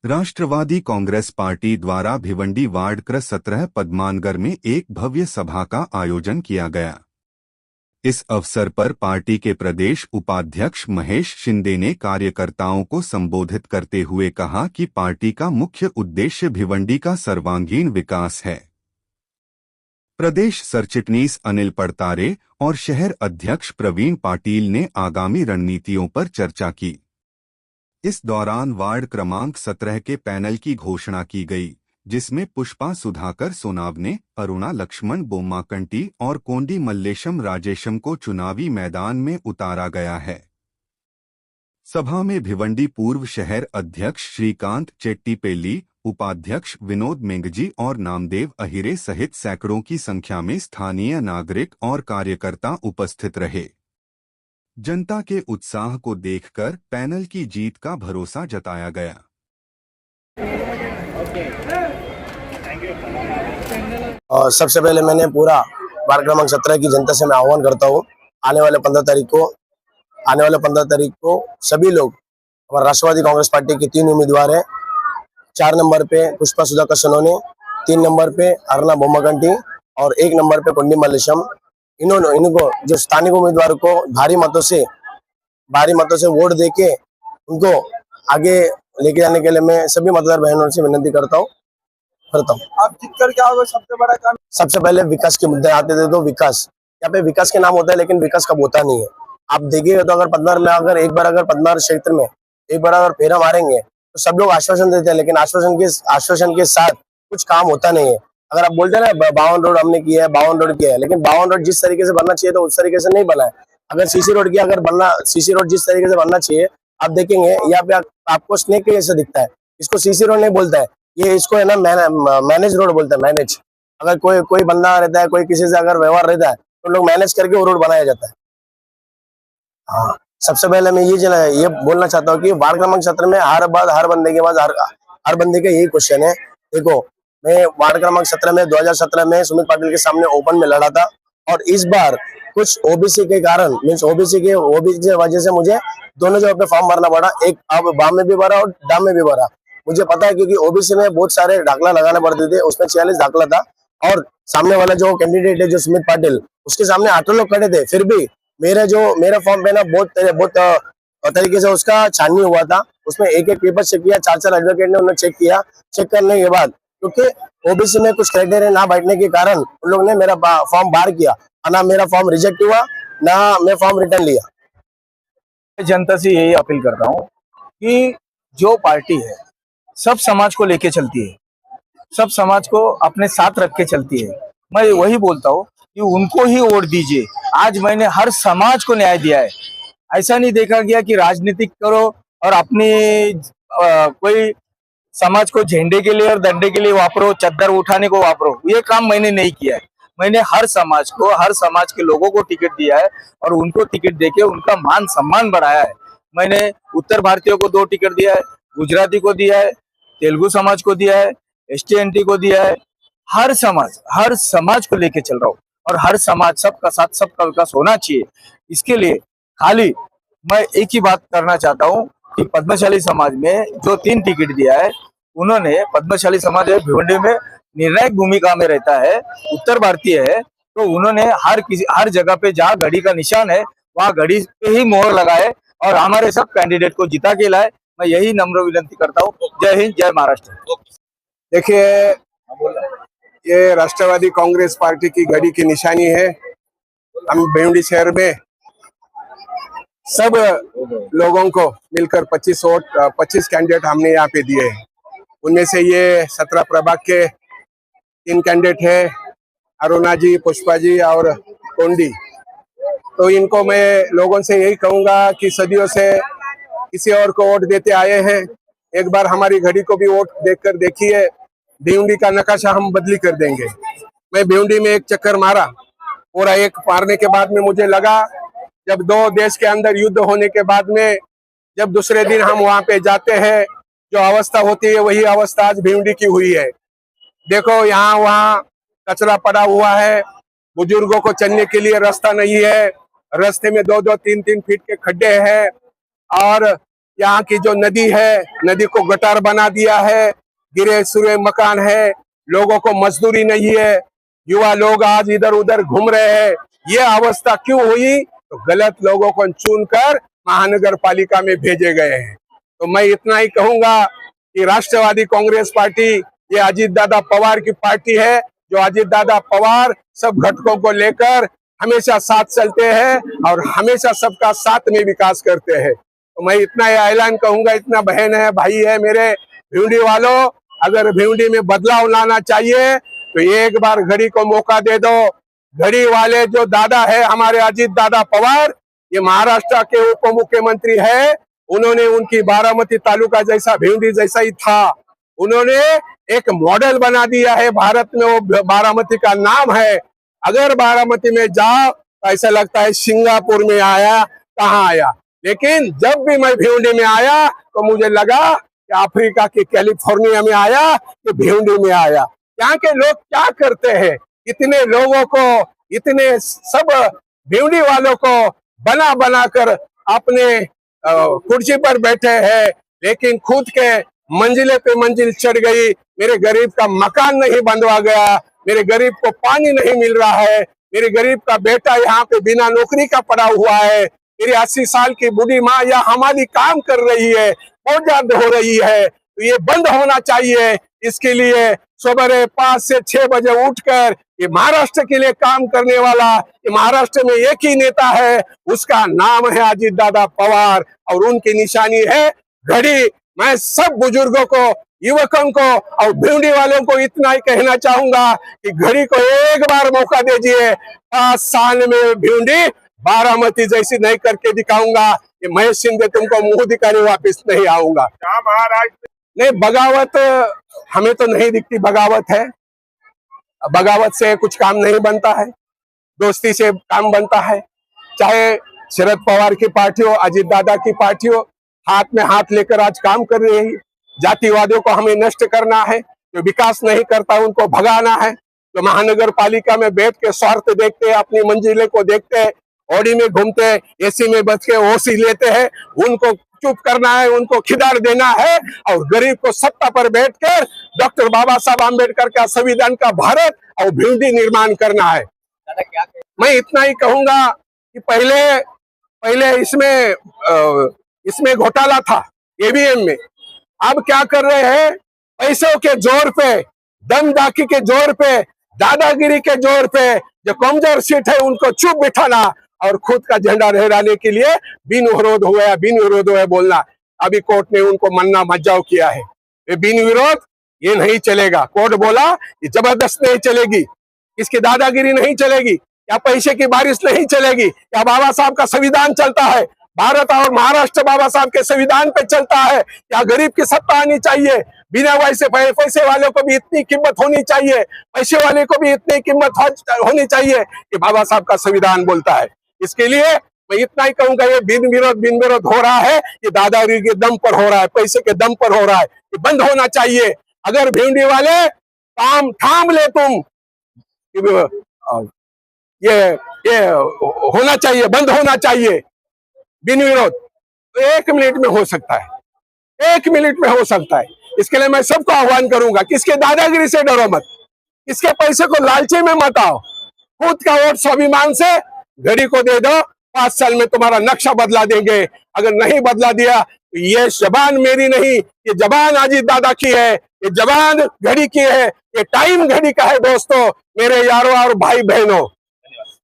राष्ट्रवादी Congress party द्वारा Bhiwandi ward क्रम 17 पद्मानगर में एक भव्य सभा का आयोजन किया गया। इस अवसर पर पार्टी के प्रदेश उपाध्यक्ष महेश शिंदे ने कार्यकर्ताओं को संबोधित करते हुए कहा कि पार्टी का मुख्य उद्देश्य भिवंडी का सर्वांगीण विकास है। प्रदेश सरचिटनीस अनिल पड़तारे और शहर अध्यक्ष प्रवीण पाटिल ने आगामी रणनीतियों पर चर्चा की। इस दौरान वार्ड क्रमांक 17 के पैनल की घोषणा की गई, जिसमें पुष्पा सुधाकर सोनावने, अरुणा लक्ष्मण बोम्माकंटी और कोंडी मल्लेशम राजेशम को चुनावी मैदान में उतारा गया है। सभा में भिवंडी पूर्व शहर अध्यक्ष श्रीकांत चेट्टीपेली, उपाध्यक्ष विनोद मेंगजी और नामदेव अहिरे सहित सैकड़ों की संख्या में स्थानीय नागरिक और कार्यकर्ता उपस्थित रहे। जनता के उत्साह को देखकर पैनल की जीत का भरोसा जताया गया। सबसे पहले मैंने पूरा वार्ड क्रमांक 17 की जनता से मैं आह्वान करता हूँ, आने वाले 15 तारीख को सभी लोग, हमारे राष्ट्रवादी कांग्रेस पार्टी के 3 उम्मीदवार हैं। 4 नंबर पे पुष्पा सुधाकर सोनावने, 3 नंबर पे अरुणा बोम्माकंटी और 1 नंबर पे कोंडी मल्लेशम। इनको जो स्थानिक उम्मीदवार को भारी मतों से वोट देके उनको आगे लेके जाने के लिए मैं सभी मतदार बहनों से विनती करता हूँ। आप जीतकर क्या होगा? सबसे बड़ा काम, सबसे पहले विकास के मुद्दे आते थे, तो विकास यहाँ पे विकास के नाम होता है, लेकिन विकास कब होता नहीं है। आप देखिएगा तो अगर पदनार में अगर पदनार क्षेत्र में एक बार अगर फेरा मारेंगे तो सब लोग आश्वासन देते हैं, लेकिन आश्वासन के साथ कुछ काम होता नहीं है। अगर आप बोलते हैं ना 52 रोड हमने किया है, 52 रोड किया है, लेकिन 52 रोड जिस तरीके से बनना चाहिए तो उस तरीके से नहीं बना है। अगर सीसी रोड जिस तरीके से बनना चाहिए, आप देखेंगे यहाँ पे आपको स्नेक के जैसे दिखता है। इसको सीसी रोड नहीं बोलता है, ये इसको है ना मैनेज रोड बोलता है। मैनेज, अगर कोई बंदा रहता है, कोई किसी से अगर व्यवहार रहता है तो लोग मैनेज करके वो रोड बनाया जाता है। हाँ, सबसे पहले मैं ये बोलना चाहता हूँ कि वार्ड क्रमांक 17 में हर बंदे के पास हर बंदे का यही क्वेश्चन है। देखो, मैं वार्ड क्रमांक 17 में 2017 में सुमित पाटिल के सामने ओपन में लड़ा था, और इस बार कुछ ओबीसी के कारण ओबीसी की वजह से मुझे दोनों जगह पे फॉर्म भरना पड़ा। एक अब बाम में भी भरा और डाम में भी भरा। मुझे पता है क्योंकि ओबीसी में बहुत सारे दाखला लगाने पड़ते थे, उसमें 46 दाखला था, और सामने वाला जो कैंडिडेट है जो सुमित पाटिल, उसके सामने 8 लोग खड़े थे। फिर भी मेरा फॉर्म पे ना बहुत तरीके से उसका छाननी हुआ था। उसमें एक पेपर चेक किया, 4 एडवोकेट ने उन्हें चेक किया। चेक करने के बाद क्योंकि ओबीसी में कुछ क्राइटेरिया ना बैठने के कारण उन लोगों ने मेरा फॉर्म बाहर किया, ना मेरा फॉर्म रिजेक्ट हुआ, ना मैं फॉर्म रिटर्न लिया। जनता से यही अपील करता हूँ कि जो पार्टी है सब समाज को लेके चलती है, सब समाज को अपने साथ रख के चलती है। मैं वही बोलता हूँ कि उनको ही वोट दीजिए। आज मैंने हर समाज को न्याय दिया है। ऐसा नहीं देखा गया कि राजनीतिक करो और अपनी कोई समाज को झंडे के लिए और डंडे के लिए वापरो, चद्दर उठाने को वापरो। ये काम मैंने नहीं किया है। मैंने हर समाज के लोगों को टिकट दिया है और उनको टिकट देके उनका मान सम्मान बढ़ाया है। मैंने उत्तर भारतीयों को 2 टिकट दिया है, गुजराती को दिया है, तेलुगु समाज को दिया है, ST/NT को दिया है। हर समाज को लेके चल रहा हूँ, और हर समाज सबका साथ सबका विकास होना चाहिए। इसके लिए खाली मैं एक ही बात करना चाहता हूँ कि पद्मशाली समाज में जो 3 टिकट दिया है, उन्होंने पद्मशाली समाज भिवंडी में निर्णायक भूमिका में रहता है, उत्तर भारतीय है, तो उन्होंने हर जगह पे जहाँ घड़ी का निशान है वहाँ घड़ी पे ही मोहर लगाए और हमारे सब कैंडिडेट को जिता के लाए। मैं यही नम्र विनती करता हूँ। जय हिंद, जय महाराष्ट्र। देखिए, ये राष्ट्रवादी कांग्रेस पार्टी की घड़ी की निशानी है। हम भिवंडी शहर में सब लोगों को मिलकर 25 कैंडिडेट हमने यहाँ पे दिए हैं। उनमें से ये 17 प्रभाग के 3 कैंडिडेट है, अरुणा जी, पुष्पा जी और कोंडी। तो इनको मैं लोगों से यही कहूंगा कि सदियों से किसी और को वोट देते आए हैं, एक बार हमारी घड़ी को भी वोट देकर देखिए। भिवंडी का नक्शा हम बदली कर देंगे। मैं भिवंडी में एक चक्कर मारा, पूरा एक मारने के बाद में मुझे लगा जब 2 देश के अंदर युद्ध होने के बाद में जब दूसरे दिन हम वहां पे जाते हैं, जो अवस्था होती है वही अवस्था आज भिवंडी की हुई है। देखो, यहाँ वहाँ कचरा पड़ा हुआ है, बुजुर्गों को चलने के लिए रास्ता नहीं है, रास्ते में 2-2, 3-3 फीट के खड्डे हैं, और यहाँ की जो नदी है, नदी को गटार बना दिया है, गिरे सुरे मकान है, लोगों को मजदूरी नहीं है, युवा लोग आज इधर उधर घूम रहे हैं। ये अवस्था क्यों हुई? तो गलत लोगों को चुनकर महानगर पालिका में भेजे गए हैं। तो मैं इतना ही कहूंगा कि राष्ट्रवादी कांग्रेस पार्टी ये अजीत दादा पवार की पार्टी है, जो अजीत दादा पवार सब घटकों को लेकर हमेशा साथ चलते हैं और हमेशा सबका साथ में विकास करते हैं। तो मैं इतना ही ऐलान कहूंगा, इतना बहन है भाई है मेरे भिवंडी वालों, अगर भिवंडी में बदलाव लाना चाहिए तो एक बार घड़ी को मौका दे दो। घड़ी वाले जो दादा है हमारे अजीत दादा पवार, ये महाराष्ट्र के उप मुख्यमंत्री है। उन्होंने उनकी बारामती तालुका जैसा भिवंडी जैसा ही था, उन्होंने एक मॉडल बना दिया है भारत में, वो बारामती का नाम है। अगर बारामती में जाओ तो ऐसा लगता है सिंगापुर में आया, कहाँ आया। लेकिन जब भी मैं भिवंडी में आया तो मुझे लगा कि अफ्रीका के कैलिफोर्निया में आया कि भिवंडी में आया। यहाँ के लोग क्या करते हैं, इतने लोगों को, इतने सब भिवंडी वालों को बना बना कर अपने कुर्सी पर बैठे हैं, लेकिन खुद के मंजिले पे मंजिल चढ़ गई। मेरे गरीब का मकान नहीं बनवा गया, मेरे गरीब को पानी नहीं मिल रहा है, मेरे गरीब का बेटा यहाँ पे बिना नौकरी का पड़ा हुआ है, मेरी 80 साल की बूढ़ी माँ यहाँ हमारी काम कर रही है, बहुत ज्यादा हो रही है। तो ये बंद होना चाहिए। इसके लिए सुबह 5 से 6 बजे उठकर ये महाराष्ट्र के लिए काम करने वाला, ये महाराष्ट्र में एक ही नेता है, उसका नाम है अजीत दादा पवार और उनकी निशानी है घड़ी। मैं सब बुजुर्गों को, युवकों को और भिवंडी वालों को इतना ही कहना चाहूंगा कि घड़ी को एक बार मौका दीजिए। 5 साल में भिवंडी बारामती जैसी नहीं करके दिखाऊंगा कि महेश शिंदे तुमको मुंह दिखाने वापिस नहीं आऊंगा। नहीं, बगावत हमें तो नहीं दिखती, बगावत है, बगावत से कुछ काम नहीं बनता है, दोस्ती से काम बनता है। चाहे शरद पवार की पार्टी हो, अजीत दादा की पार्टी हो, हाथ में हाथ लेकर आज काम कर रही है। जातिवादियों को हमें नष्ट करना है, जो विकास नहीं करता उनको भगाना है, जो महानगर पालिका में बैठ के स्वार्थ देखते हैं, अपनी मंजिले को देखते हैं, ऑडी में घूमते हैं, एसी में बच के ओसी लेते हैं, उनको चुप करना है, उनको खिदार देना है और गरीब को सत्ता पर बैठकर डॉक्टर बाबा साहब आम्बेडकर का संविधान का भारत और भिवंडी निर्माण करना है। मैं इतना ही कहूंगा कि पहले इसमें घोटाला था ईवीएम में। अब क्या कर रहे हैं, पैसों के जोर पे, दमदाकी के जोर पे, दादागिरी के जोर पे जो कमजोर सीट है उनको चुप बिठाना और खुद का झंडा लहराने के लिए बिन विरोध हुआ बोलना। अभी कोर्ट ने उनको मन्ना मज्जाव किया है, ये बिन विरोध ये नहीं चलेगा। कोर्ट बोला ये जबरदस्त नहीं चलेगी, इसकी दादागिरी नहीं चलेगी, क्या पैसे की बारिश नहीं चलेगी, क्या बाबा साहब का संविधान चलता है, भारत और महाराष्ट्र बाबा साहब के संविधान पे चलता है, क्या गरीब की सत्ता आनी चाहिए, बिना पैसे वालों को भी इतनी कीमत होनी चाहिए, पैसे वाले को भी इतनी कीमत होनी चाहिए कि बाबा साहब का संविधान बोलता है। इसके लिए मैं इतना ही कहूंगा, ये बिन विरोध हो रहा है, ये दादागिरी के दम पर हो रहा है, पैसे के दम पर हो रहा है, ये बंद होना चाहिए। अगर भिवंडी वाले काम थाम ले तुम, ये होना चाहिए, बंद होना चाहिए बिन विरोध। तो 1 मिनट में हो सकता है, 1 मिनट में हो सकता है। इसके लिए मैं सबको आह्वान करूंगा कि इसके दादागिरी से डरो मत, इसके पैसे को लालची में मत आओ, खुद का वोट स्वाभिमान से घड़ी को दे दो। 5 साल में तुम्हारा नक्शा बदला देंगे। अगर नहीं बदला दिया तो ये जबान मेरी नहीं, ये जबान अजीत दादा की है, ये जबान घड़ी की है, ये टाइम घड़ी का है। दोस्तों, मेरे यारों और भाई बहनों,